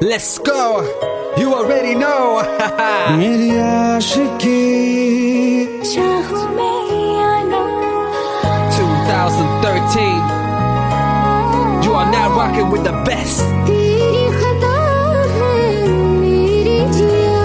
Let's go. You already know. मेरी आशिकी चाहूं मैं या ना 2013. You are now rocking with the best. तेरी खता है मेरी जिया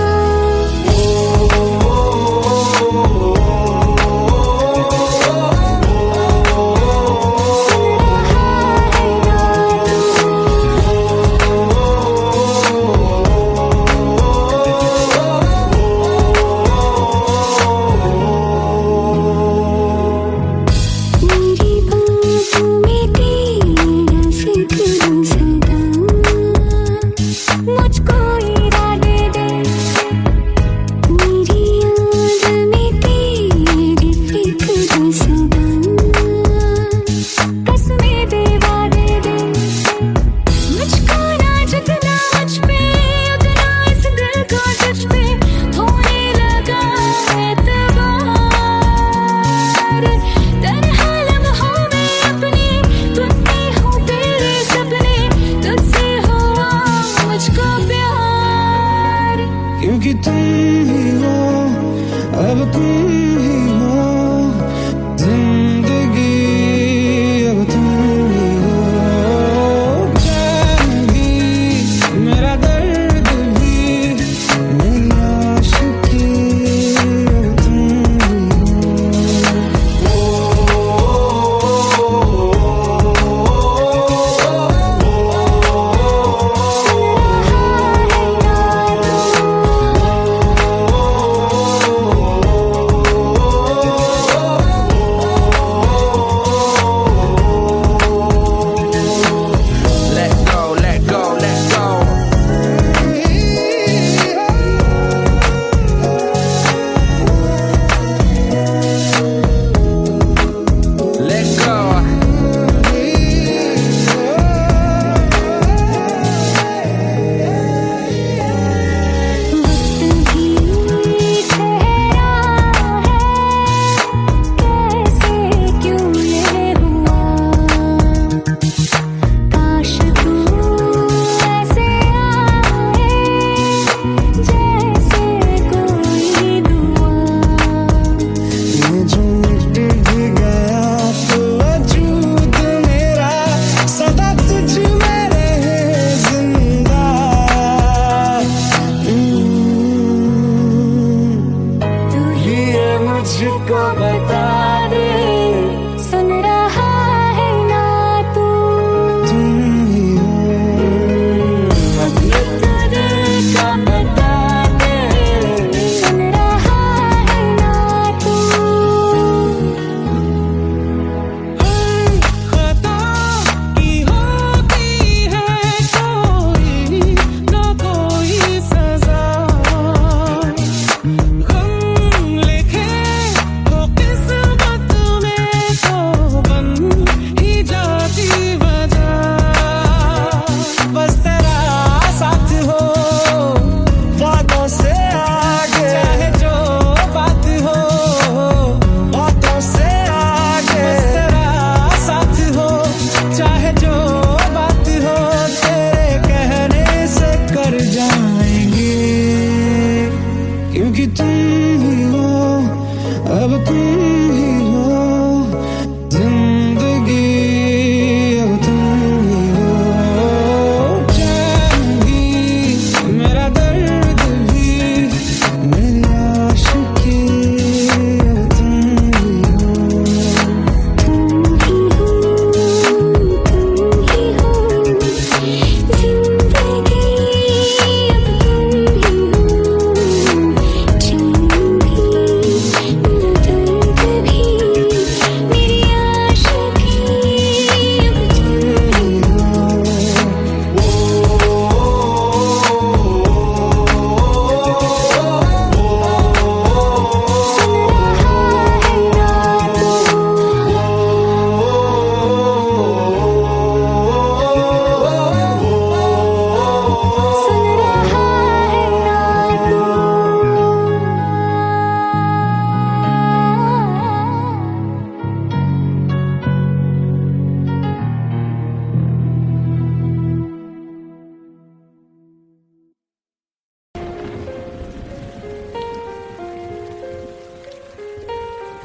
मेरी बाहों में तेरा जिक्र सदा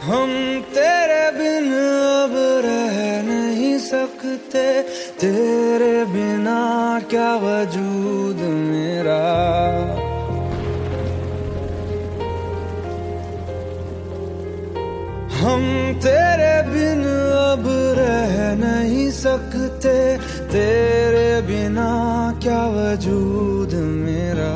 हम तेरे बिन अब रह नहीं सकते, तेरे बिना क्या वजूद मेरा। हम तेरे बिन अब रह नहीं सकते, तेरे बिना क्या वजूद मेरा।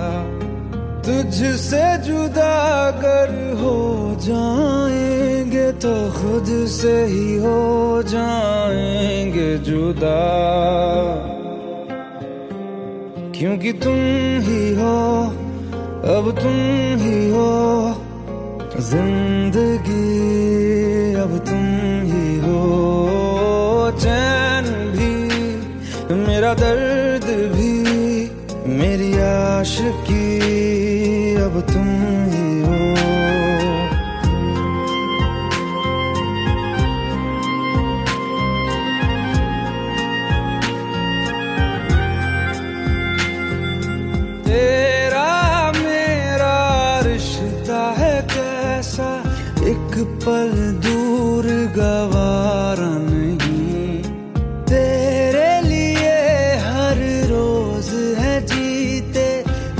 तुझसे जुदा अगर हो जाएंगे तो खुद से ही हो जाएंगे जुदा, क्योंकि तुम ही हो, अब तुम ही हो जिंदगी, अब तुम ही हो। चैन भी मेरा दर्द भी मेरी आशिकी, अब तुम ही हो। तेरा मेरा रिश्ता है कैसा, एक पल दूर गवारा नहीं। तेरे लिए हर रोज है जीते,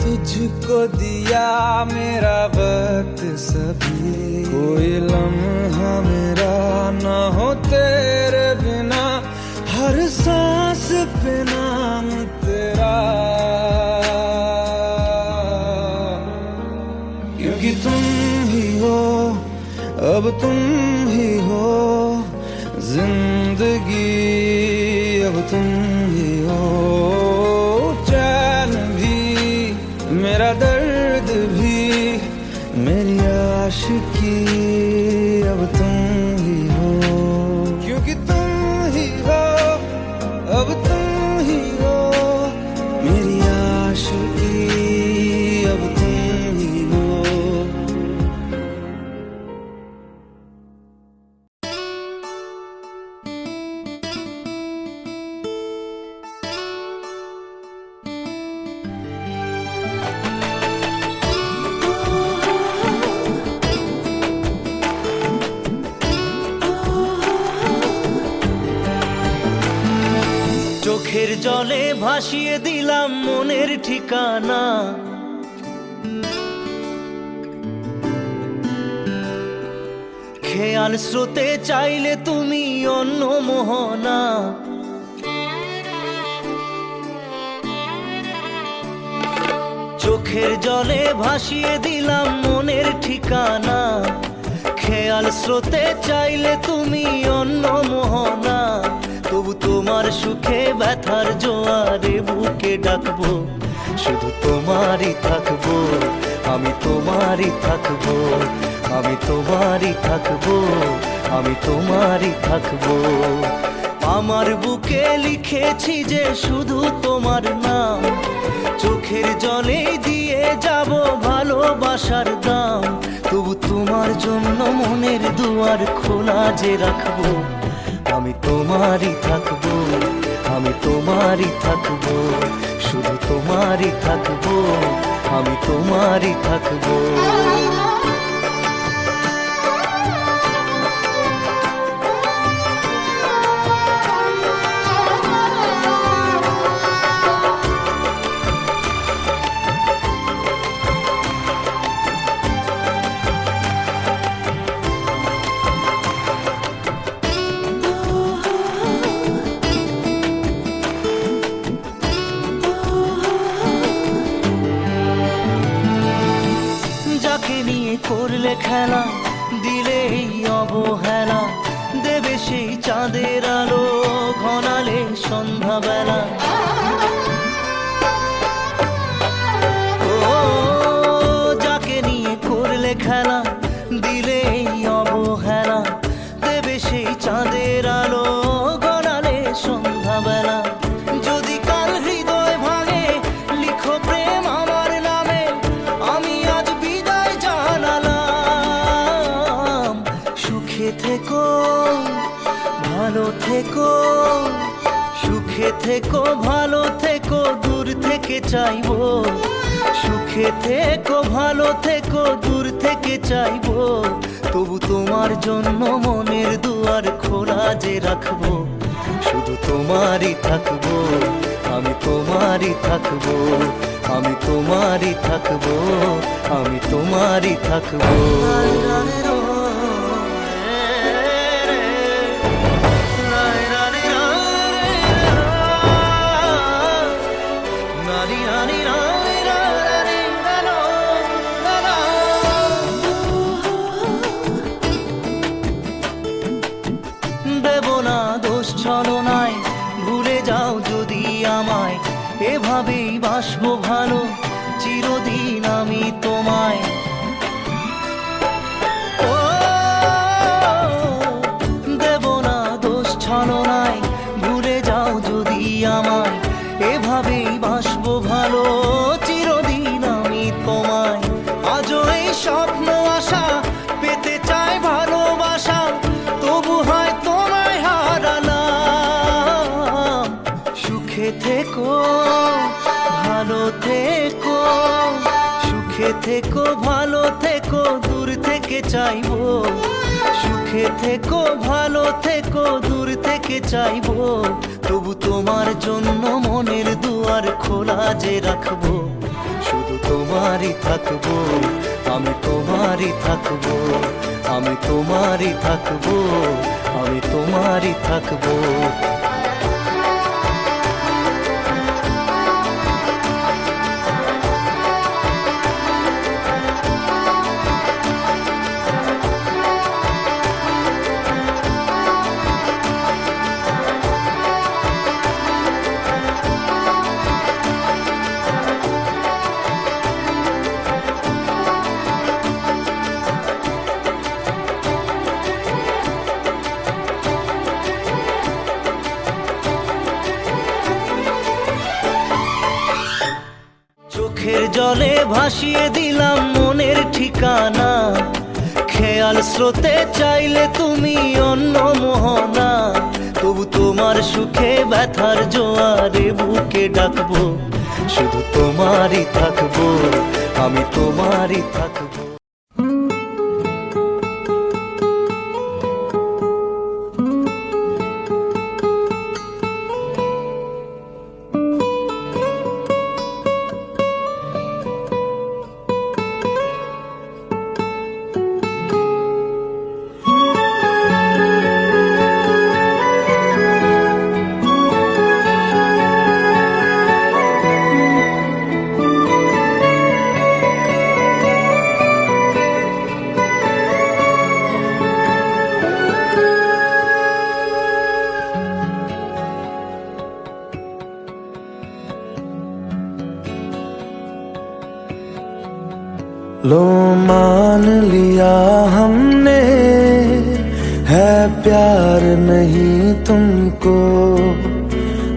तुझको दिया मेरा वक्त सभी। कोई लम्हा मेरा ना हो तेरे बिना, हर सांस पे नाम तेरा, क्योंकि तुम ही हो, अब तुम ही हो जिंदगी, अब तुम ही हो। चैन भी मेरा दर्द भी मेरी आशिकी, अब तुम ही हो, क्योंकि तुम ही हो, अब तुम ही हो मेरी आशिकी, अब तुम ही हो। চোখের জলে ভাসিয়ে দিলাম মনের ঠিকানা, খেয়াল স্রোতে চাইলে তুমি অন্য মোহনা। চোখের জলে ভাসিয়ে দিলাম মনের ঠিকানা, খেয়াল স্রোতে চাইলে তুমি অন্য মোহনা। তবু তোমার সুখে ব্যথার জোয়ারে বুকে ডাকবো, শুধু তোমারই থাকবো, আমি তোমারই থাকবো, আমি তোমারই থাকবো, আমি তোমারই থাকবো। আমার বুকে লিখেছি যে শুধু তোমার নাম, চোখের জলে দিয়ে যাব ভালোবাসার দাম। তবু তোমার জন্য মনের দুয়ার খোলা যে রাখবো, আমি তোমারই থাকবো, আমি তোমারই থাকবো, শুধু তোমারই থাকবো, আমি তোমারই থাকবো। করলে খেলা দিলে এই অবহেলা, দেবে সেই চাঁদের আলো ঘনালে সন্ধ্যাবেলা। ও যাকে নিয়ে করলে খেলা দিলে এই অবহেলা, দেবে সেই চাঁদের আলো ঘনালে সন্ধ্যাবেলা। যদি কাল হৃদয় ভাঙে লিখো প্রেম আমার নামে, আমি আজ বিদায় জানালাম। সুখে থেকো ভালো থেকো, সুখে থেকো ভালো থেকো, দূর থেকে চাইবো সুখে সুখে থেকো ভালো থেকো দূর থেকে চাইবো, তবু তোমার জন্য মনের দুয়ার খোলা যে রাখবো। শুধু তোমারই থাকবো, আমি তোমারই থাকবো, আমি তোমারই থাকবো, আমি তোমারই থাকবো। দেব না দোষ ছলনায়, ভুলে যাও যদি আমায়, এভাবেই বাসবো ভালো চিরদিন আমি তোমায়। ও দেব না দোষ ছলনায়, ভুলে যাও যদি আমায়, এভাবেই বাসবো ভালো চিরদিন আমি তোমায়। আজও এই স্বপ্ন আশা পেতে চাই ভালোবাসা, তবু হয় তোমায় হারালাম। সুখে থেকো ভালো থেকো, সুখে থেকো ভালো থেকো দূর থেকে চাইবো। সুখে থেকো ভালো থেকো দূর থেকে চাইবো, তবু তোমার জন্য মনের দুয়ার খোলা যে রাখবো। শুধু তোমারই থাকবো, আমি তোমারই থাকবো, আমি তোমারই থাকবো, আমি তোমারই থাকবো। চোখের জলে ভাসিয়ে দিলাম মনের ঠিকানা, খেয়াল স্রোতে চাইলে তুমি অন্য মোহনা। তবু তোমার সুখে ব্যথার জোয়ারে বুকে ডাকবো, শুধু তোমারই থাকবো, আমি তোমারই থাকবো। लो मान लिया हमने है प्यार नहीं तुमको,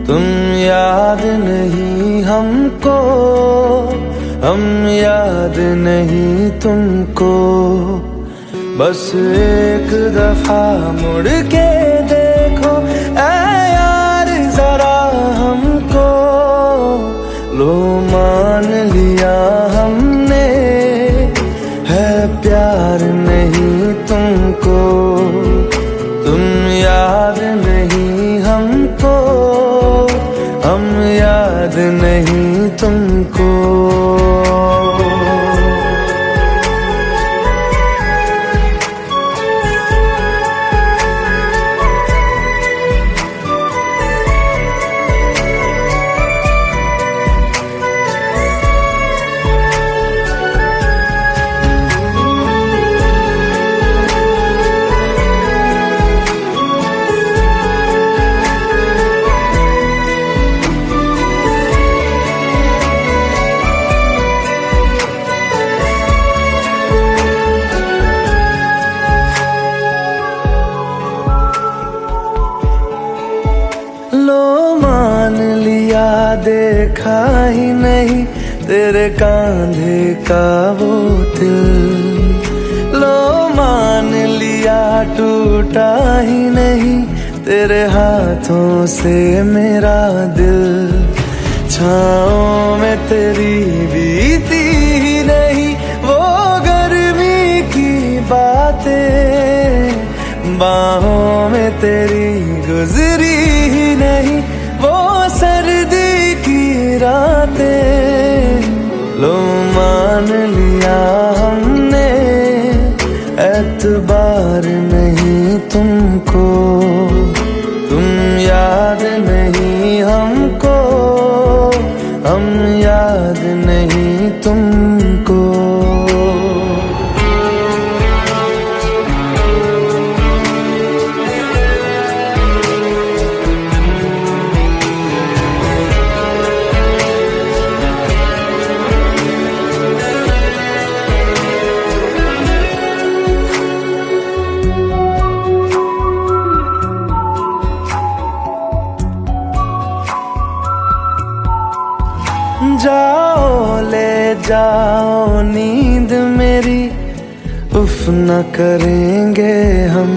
तुम याद नहीं हमको, हम याद नहीं तुमको। बस एक दफा मुड़ के देखो ऐ यार जरा हमको। लो मान लिया हमने है प्यार नहीं तुमको, तुम याद नहीं हमको, हम याद नहीं तुमको। लो मान लिया देखा ही नहीं तेरे कांधे का वो दिल। लो मान लिया टूटा ही नहीं तेरे हाथों से मेरा दिल। छाँव में तेरी बीती बातें बाहों में तेरी गुजरी ही नहीं वो सर्दी की रातें। लो मान लिया हमने एतबार नहीं तुमको, तुम याद नहीं हमको, हम याद नहीं तुमको। जाओ ले जाओ नींद मेरी, उफ न करेंगे हम।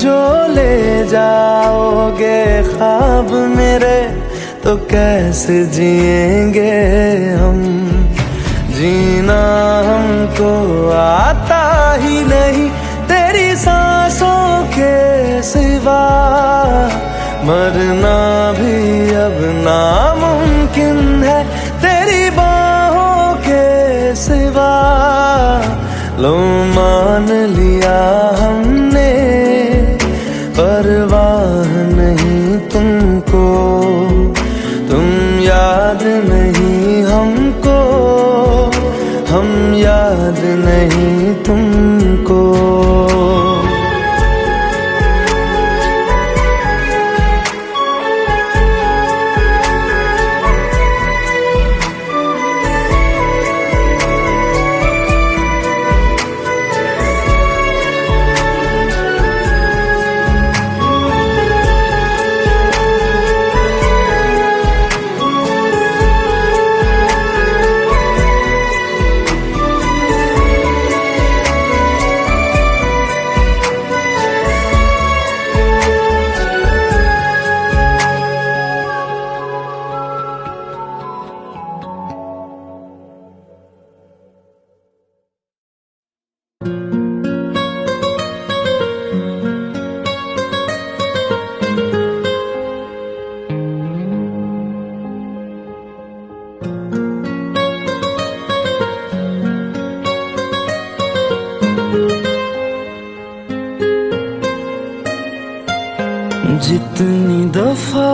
जो ले जाओगे ख्वाब मेरे तो कैसे जिएंगे हम। जीना हमको आता ही नहीं तेरी सांसों के सिवा, मरना भी अब नामुमकिन है तेरी बाहों के सिवा। लो मान लिया हमने परवाह नहीं तुमको, तुम याद नहीं हमको, हम याद नहीं तुमको। जितनी दफा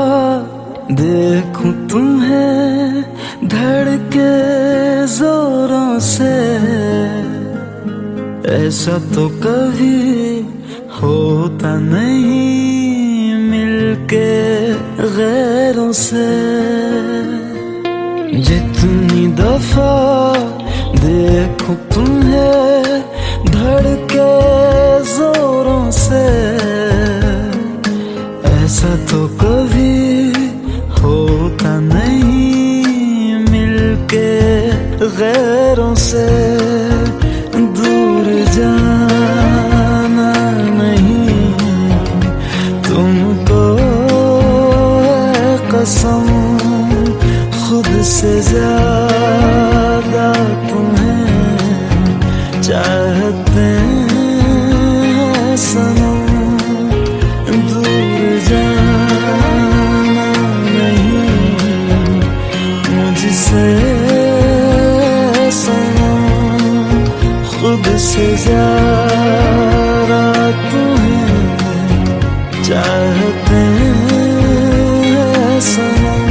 देखूं तुम्हें धड़के जोरों से, ऐसा तो कभी होता नहीं मिलके गैरों से। जितनी दफा देखूं तुम्हें धड़के जोरों से, ऐसा तो कभी होता नहीं मिलके गैरों से। दूर जाना नहीं तुमको है कसम, खुद से ज्यादा तुम्हें चाहते हैं सनम। दूर जाना नहीं मुझसे सनम, खुद से ज्यादा तुम्हें चाहते हैं सनम।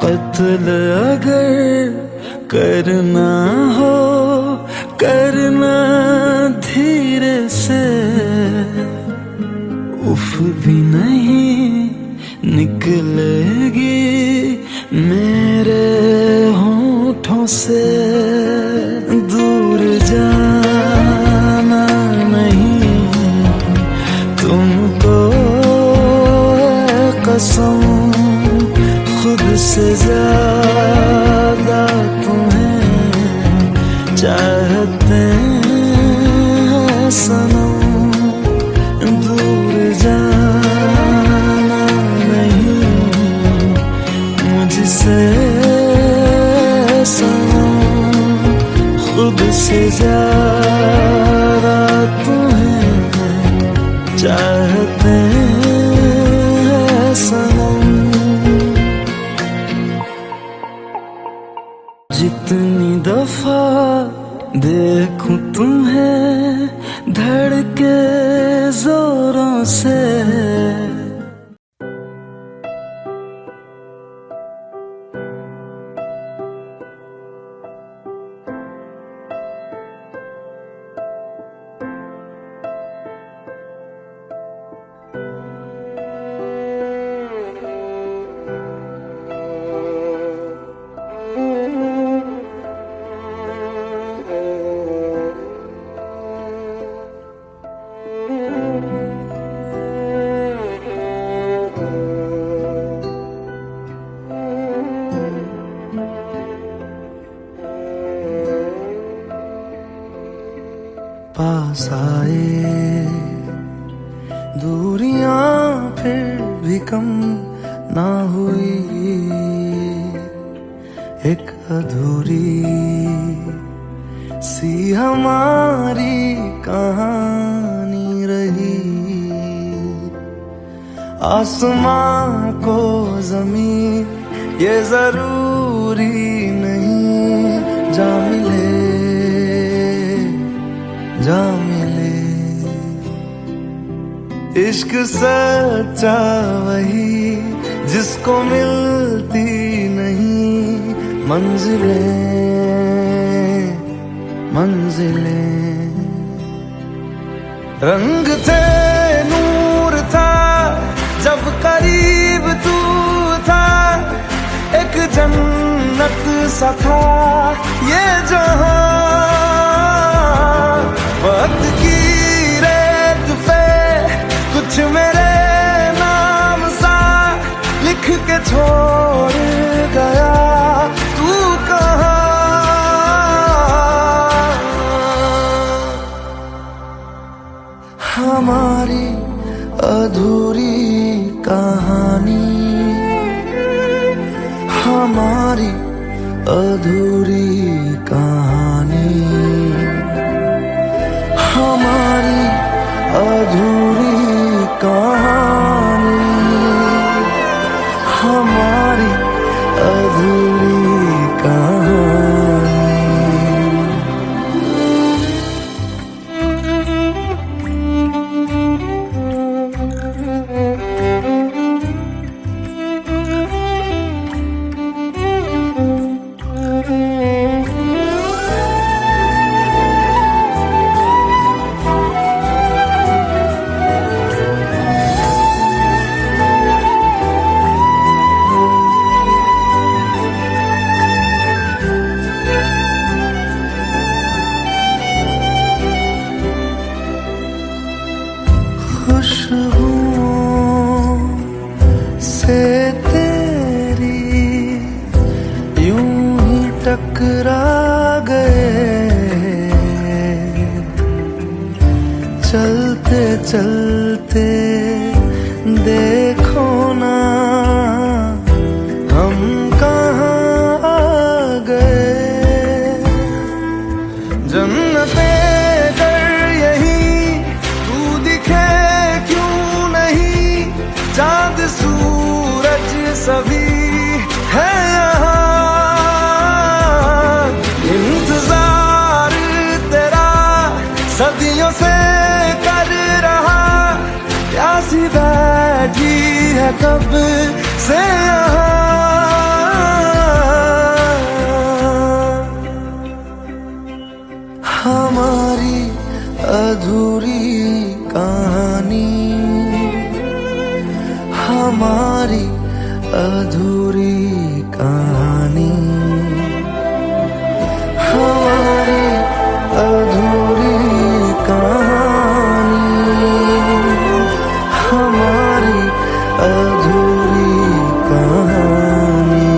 कत्ल अगर करना हो करना धीरे से, से ज्यादा तुम्हें चाहते हैं सनम, दूर जाना नहीं मुझसे सनम, खुद से ज्यादा तुम्हें चाहते हैं सनम। जितनी दफा देखूं तुम्हें धड़के जोरों से, पास आए दूरियां फिर भी कम ना हुई, एक अधूरी सी हमारी कहानी रही। आसमां को जमीन ये जरूरी नहीं, जा मिले जा मिले। इश्क सच्चा वही जिसको मिलती नहीं मंजिलें मंजिलें। रंग थे नूर था जब करीब तू था, एक जन्नत सा था ये जहां। वक्त की रेत पे कुछ मेरे नाम सा लिख के छोड़ गया, तू कहाँ। हमारी अधूरी कहानी, हमारी अधूरी कहानी, हमारी अधूरी कहानी, हमारी अधूरी कहानी। खुशबुओं से तेरी यूं ही टकरा गए, चलते चलते देखो ना हम कहाँ आ गए। जन्नते चाँद सूरज सभी है यहाँ, इंतजार तेरा सदियों से कर रहा, प्यासी बैठी है कब से यहाँ। हमारी अधूरी कहानी, हमारी अधूरी कहानी, हमारी अधूरी कहानी, हमारी अधूरी कहानी।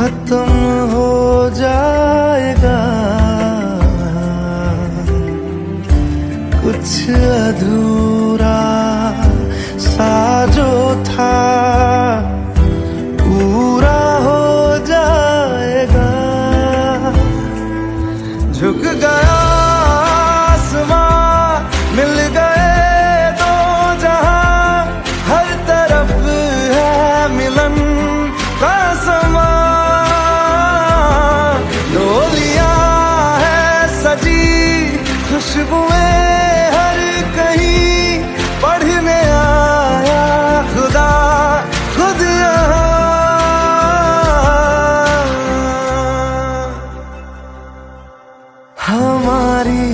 खत्म हो जाएगा, कुछ अधूरा सा जो था पूरा हो जाएगा। झुक गया आसमां, मिल गए दो जहां, हर तरफ है मिलन का समा। डोलियां है सजी, खुशबुएं हर कहीं, पढ़ने आया खुदा खुद यहाँ। हमारी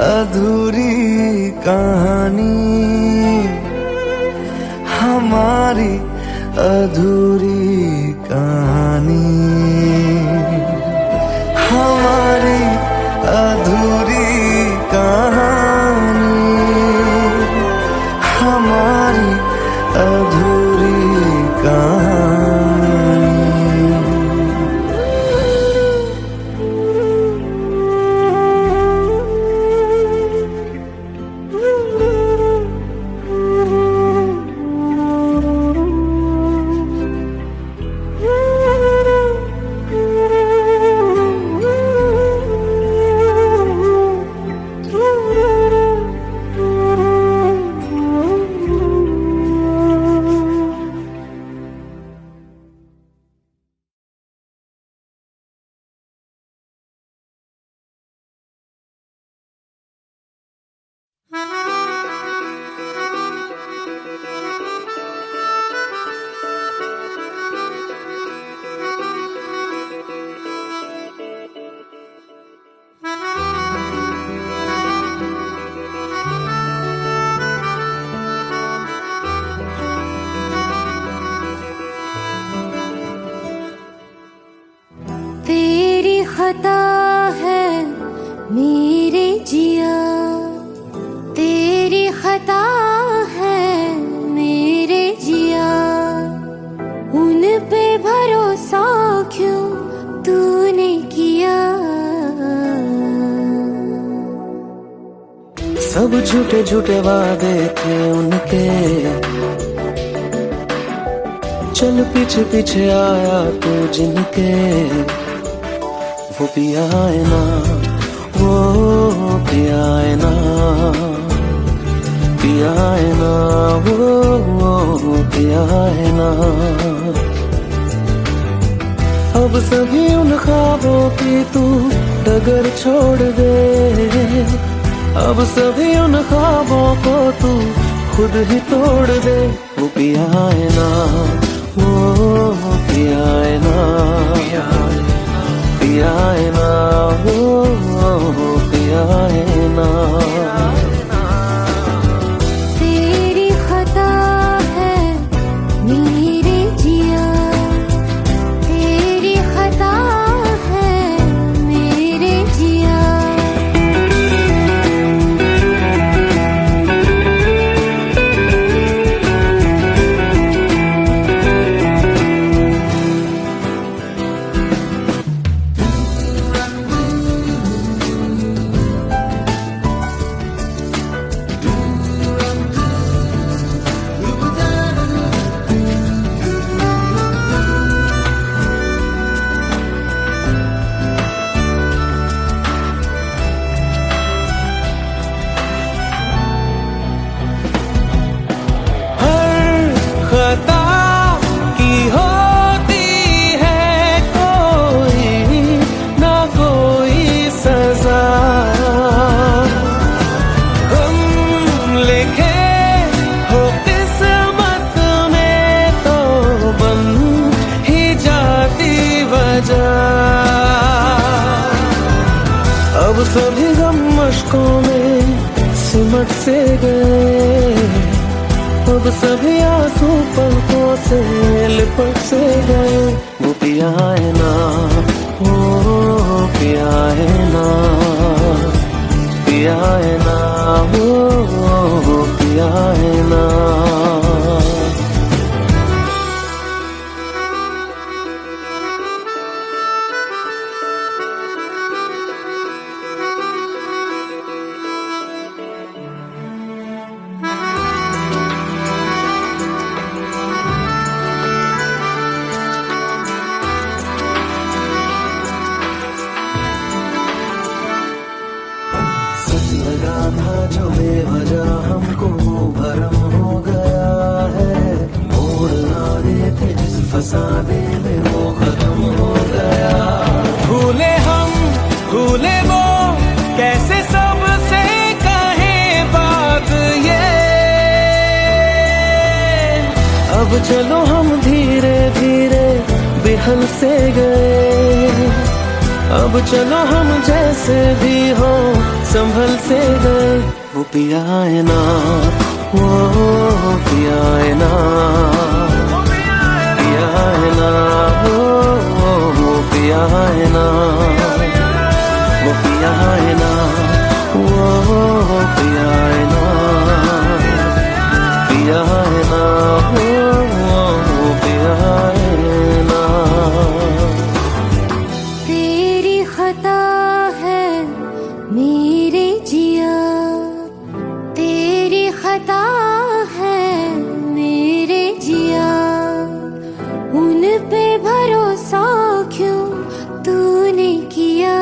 अधूरी कहानी, हमारी अधूरी कहानी, हमारी अधूरी कहानी, हमारी अधूरी कहानी। तेरी खता है मेरे जिया, तेरी खता है मेरे जिया, उन पे भरोसा क्यों तूने किया। सब झूठे झूठे वादे थे उनके, चल पीछे पीछे आया तू जिनके। वो पिया है ना, वो पिया है ना, पिया है ना, वो पिया है ना। अब सभी उन ख्वाबों की तू डगर छोड़ दे, अब सभी उन ख्वाबों को तू खुद ही तोड़ दे। वो पिया है ना, वो पिया है ना, पिया है ना, वो पिया है ना। तेरी खता है मेरे जिया, तेरी खता है मेरे जिया। खता की होती है कोई ना कोई सजा, हम लिखे हो किस्मत में तो बन ही जाती वजह। अब सभी गम मशकों में सिमट से गए, अब सभी आंसू पलकों से लिपट से गए। वो पिया है ना, वो पिया है ना, पिया है ना, वो पिया है ना। फसाने में वो खत्म हो गया। भूले हम भूले वो, कैसे सबसे कहें बात ये। अब चलो हम धीरे धीरे बिहल से गए, अब चलो हम जैसे भी हो संभल से गए। वो पिया है ना, वो पिया है ना, पिया है ना, वो पिया है ना, वो पिया है ना, वो पिया है ना, पिया है ना, वो पिया है ना। तेरी खता है मेरे जिया, तेरी खता है मेरे जिया। उन पे भरोसा क्यों तूने किया।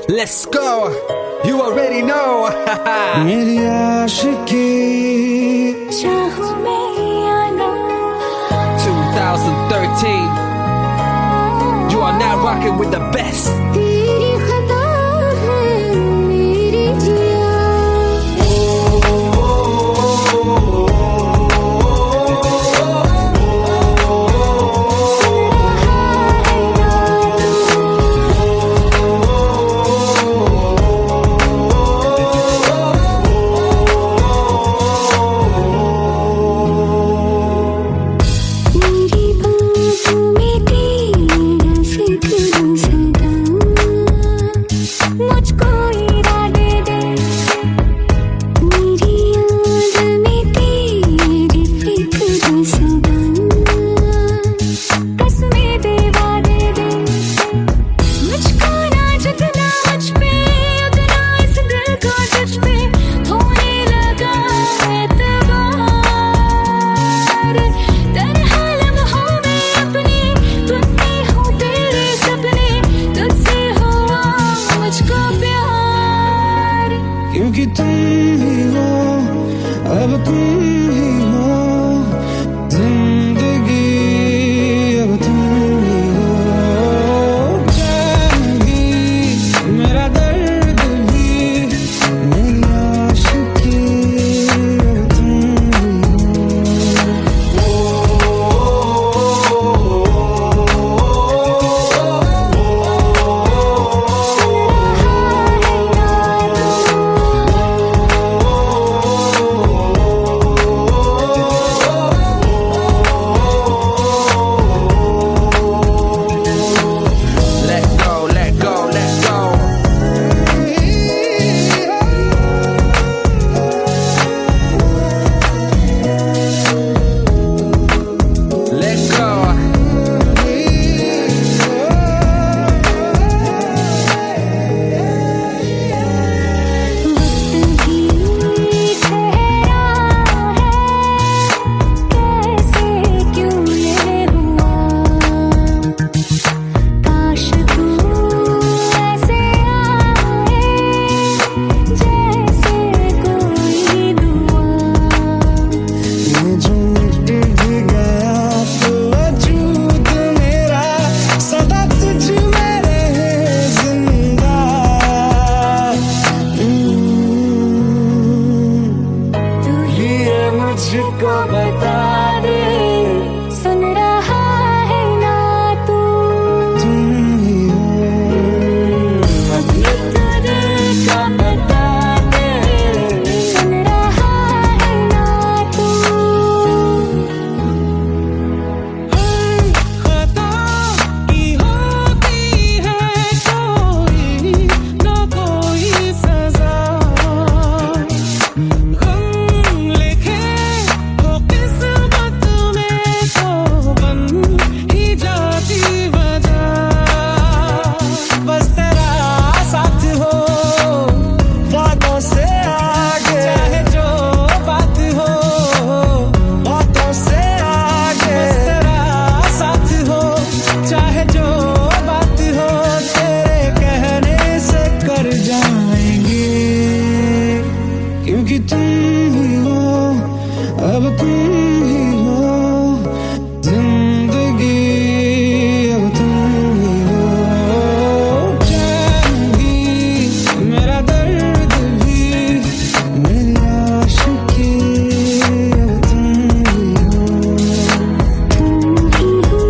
Let's go. You already know. मेरी आशिकी चाहूं मैं या ना 2013. You are now rocking with the best. तेरी खता है मेरी जिया मेरी बाहों में तेरा जिक्र सदा मुझको इरादे दे मेरी याद में तेरी फिक्र सदा कसमें दे वादे दे मुझको ना जगना मुझ पे उतना इस दिल को तुझ पे होने लगा एतबार तन्हा लम्हों में अपने तुम में हूँ तेरे सपने तुझसे हुआ मुझको प्यार क्योंकि तुम ही हो अब तुम ही हो जिंदगी अब तुम ही हो जान भी मेरा दर्द भी मेरी आशिकी अब तुम ही हो Let go, let go, let go. Let go. वक्त भी ठहरा है कैसे क्यों ये हुआ काश तू ऐसे आए जैसे कोई दुआ ये जो मिट भी गया तो वजूद मेरा सदा तुझ में रहे जिंदा तू ही ये मुझको बता दे सुन रहा है ना तू तुम ही हो अपने दिल का बता दे सुन रहा है ना तू खता की होती है कोई ना कोई सजा गम लिखे हो किस्मत में तो बन ही जाती वजह बस तेरा साथ हो बातों से आगे चाहे जो बात हो बातों से आगे बस तेरा साथ हो चाहे जो बात हो तेरे कहने से कर जाएंगे क्योंकि तुम ही हो अब तुम ही हो जिंदगी अब तुम ही हो चैन भी मेरा दर्द भी मेरी आशिकी अब तुम ही हो तुम ही हो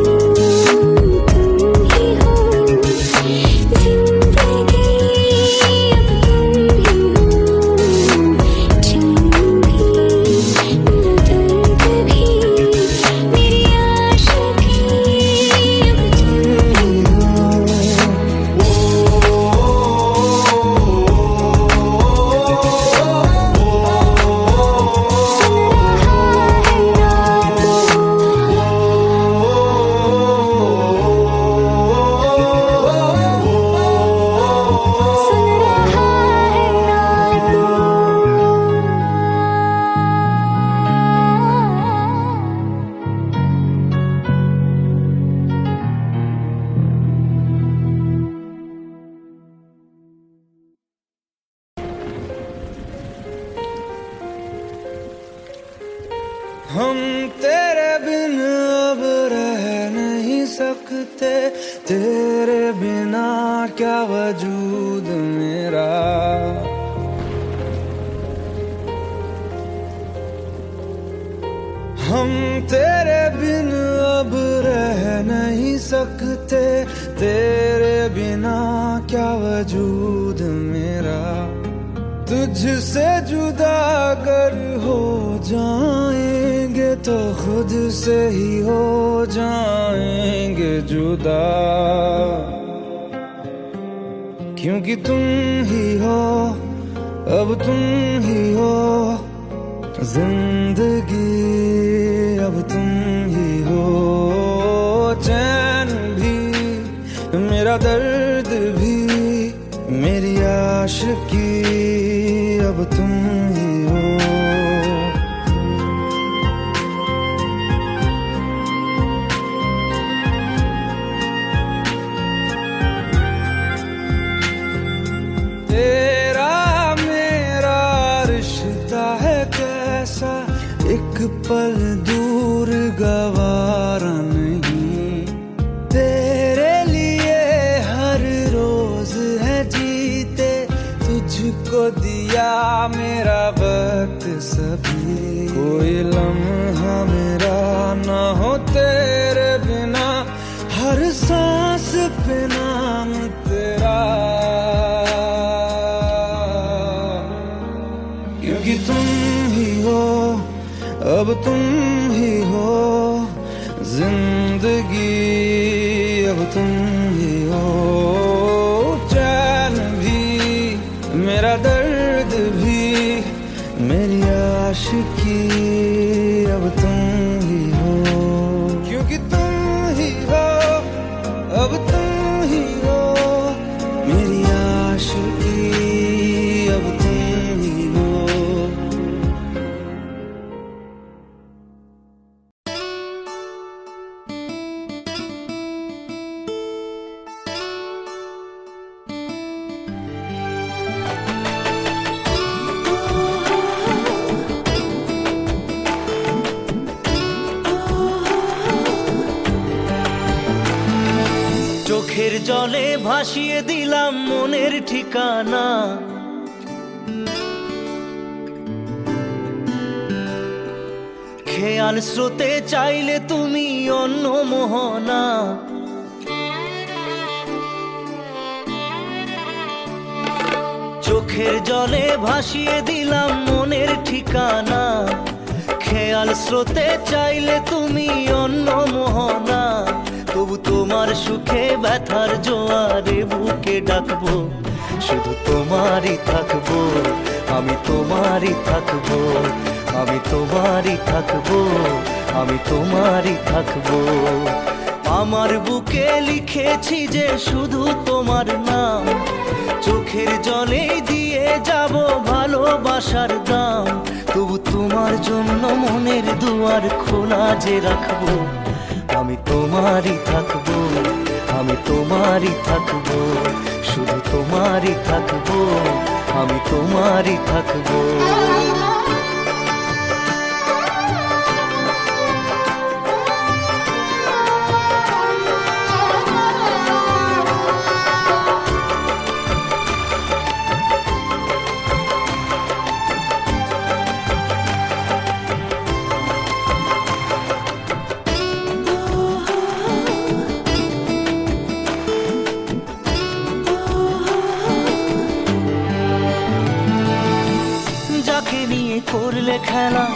सकते, तेरे बिना क्या वजूद मेरा। हम तेरे बिन अब रह नहीं सकते, तेरे बिना क्या वजूद मेरा। तुझसे जुदा अगर हो जाएंगे तो खुद से ही हो जाएंगे जुदा, क्योंकि तुम ही हो, अब तुम ही हो जिंदगी, अब तुम ही हो। चैन भी मेरा दर्द भी मेरी आशिकी, अब तुम ही हो। तेरा मेरा रिश्ता है कैसा, एक पल दूर गवारा नहीं। तेरे लिए हर रोज है जीते, तुझको दिया मेरा वक्त सभी। कोई लम्हा मेरा ना हो तेरे बिना, हर सांस पे नाम तेरा, क्योंकि तुम ही हो, अब तुम ही हो जिंदगी, अब तुम ही हो। चैन भी मेरा दर्द भी मेरी आशिकी, अब तुम ही हो, क्योंकि तुम ही हो, अब तुम ही हो मेरी आशिकी, अब तुम ही हो। চোখের জলে ভাসিয়ে দিলাম মনের ঠিকানা, খেয়াল স্রোতে চাইলে তুমি অন্য মোহনা। চোখের জলে ভাসিয়ে দিলাম মনের ঠিকানা, খেয়াল স্রোতে চাইলে তুমি অন্য মোহনা। তবু তোমার সুখে ব্যথার জোয়ারে বুকে ডাকবো, শুধু তোমারই থাকবো, আমি তোমারই থাকবো, আমি তোমারই থাকবো, আমি তোমারই থাকবো। আমার বুকে লিখেছি যে শুধু তোমার নাম, চোখের জলে দিয়ে যাব ভালোবাসার দাম। তবু তোমার জন্য মনের দুয়ার খোলা যে রাখবো, আমি তোমারই থাকবো, আমি তোমারই থাকবো, শুধু তোমারই থাকবো, আমি তোমারই থাকবো। করলে খেলা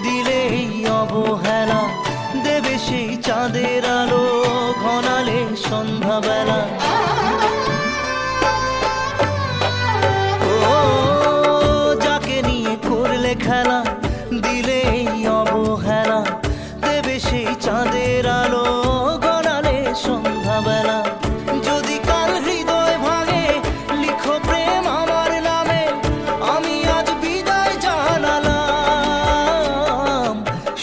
দিলে এই অবহেলা, দেবে সেই চাঁদের আলো ঘনালে সন্ধ্যাবেলা। ও যাকে নিয়ে করলে খেলা দিলে এই অবহেলা, দেবে সেই চাঁদের আলো ঘনালে সন্ধ্যাবেলা। যদি কাল হৃদয় ভাঙে লিখো প্রেম আমার নামে, আমি আজ বিদায় জানালাম।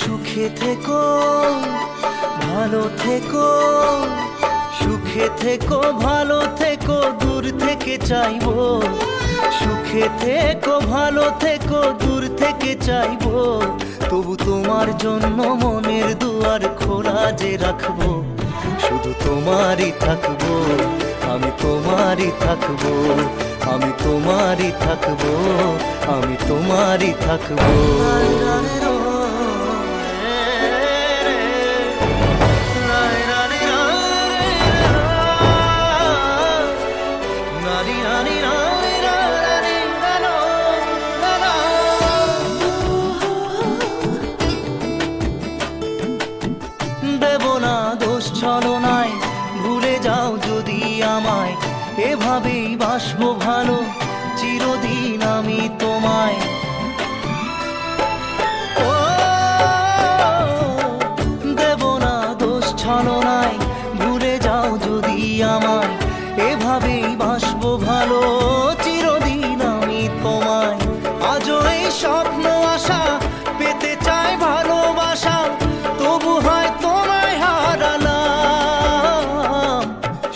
সুখে থেকো ভালো থেকো, সুখে থেকো ভালো থেকো, দূর থেকে চাইবো। সুখে থেকো ভালো থেকো, দূর থেকে চাইবো। তবু তোমার জন্য মনের দুয়ার খোলা যে রাখবো, শুধু তোমারই থাকবো, আমি তোমারই থাকবো, আমি তোমারই থাকবো, আমি তোমারই থাকবো। দেব না দোষ ছলনায়, ভুলে যাও যদি আমায়, এভাবেই বাসবো ভালো চিরদিন আমি তোমায়। ও দেব না দোষ ছলনায়, ভুলে যাও যদি আমায়, এভাবেই বাসবো ভালো চিরদিন আমি তোমায়। আজও এই স্বপ্ন আশা পেতে চাই ভালোবাসা, তবু হয় তোমায় হারালাম।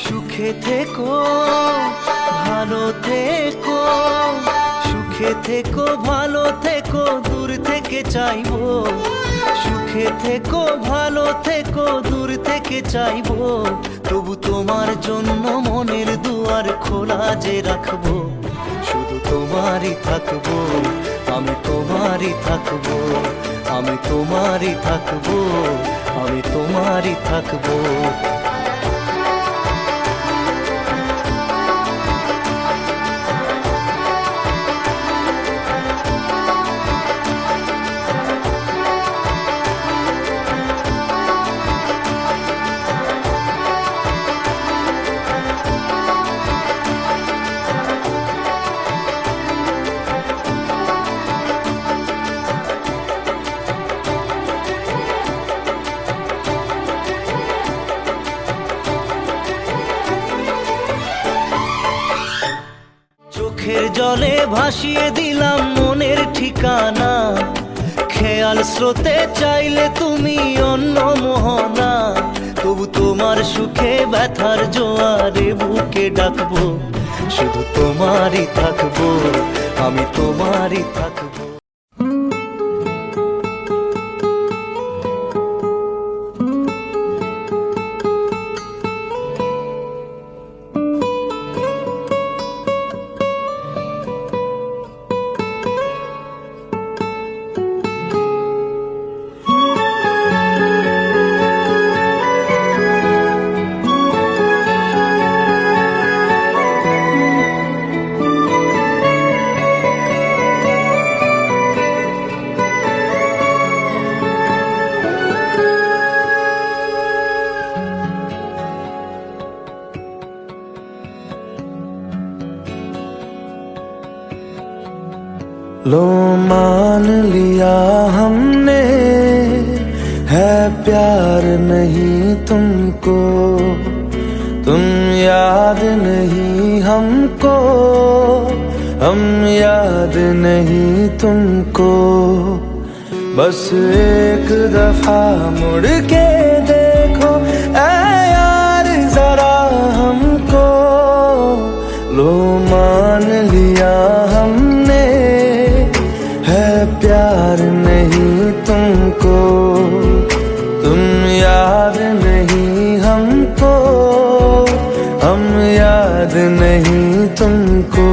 সুখে থেকো ভালো থেকো, সুখে থেকো ভালো থেকো, দূর থেকে চাইবো। সুখে থেকো ভালো থেকো, দূর থেকে চাইবো, তবু তোমার জন্য মনের দুয়ার খোলা যে রাখবো। শুধু তোমারই থাকবো, আমি তোমারই থাকবো, আমি তোমারই থাকবো, আমি তোমারই থাকবো। চোখের জলে ভাসিয়ে দিলাম মনের ঠিকানা, খেয়াল স্রোতে চাইলে তুমি অন্য মোহনা। তবু তোমার সুখে ব্যথার জোয়ারে বুকে ডাকবো, শুধু তোমারই থাকবো, আমি তোমারই থাকবো। लो मान लिया हमने, है प्यार नहीं तुमको, तुम याद नहीं हमको, हम याद नहीं तुमको। बस एक दफा मुड़ के देखो ऐ यार जरा हमको। लो मान लिया हमने, है प्यार नहीं तुमको, तुम याद नहीं हमको, हम याद नहीं तुमको।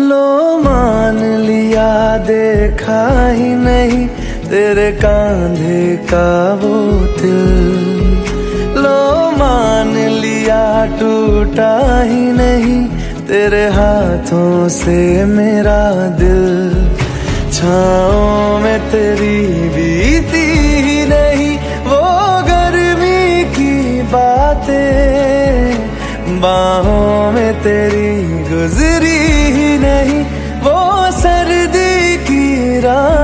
लो मान लिया देखा ही नहीं तेरे कांधे का वो दिल, लो मान लिया टूटा ही नहीं तेरे हाथों से मेरा दिल। छाँव में तेरी बीती ही नहीं वो गर्मी की बातें, बाहों में तेरी गुजरी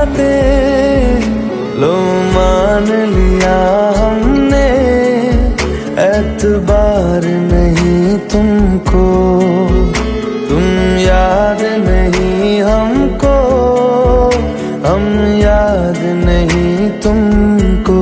बातें, लो मान लिया हमने, एतबार नहीं तुमको, तुम याद नहीं हमको, हम याद नहीं तुमको।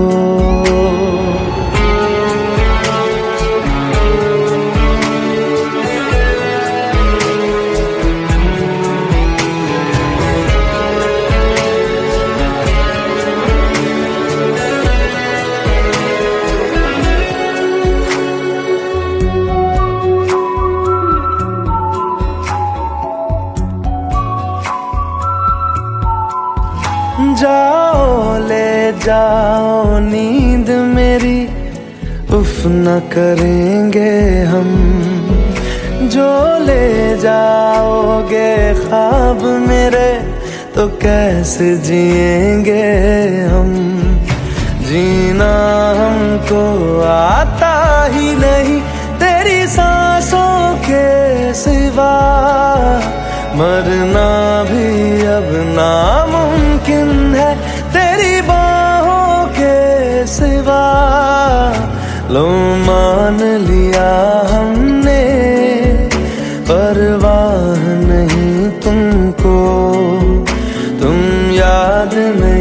जाओ ले जाओ नींद मेरी, उफ न करेंगे हम, जो ले जाओगे ख्वाब मेरे, तो कैसे जिएंगे हम। जीना हमको आता ही नहीं तेरी सांसों के सिवा, मरना भी अब नामुमकिन है तेरी बाहों के सिवा। लो मान लिया हमने, परवाह नहीं तुमको, तुम याद नहीं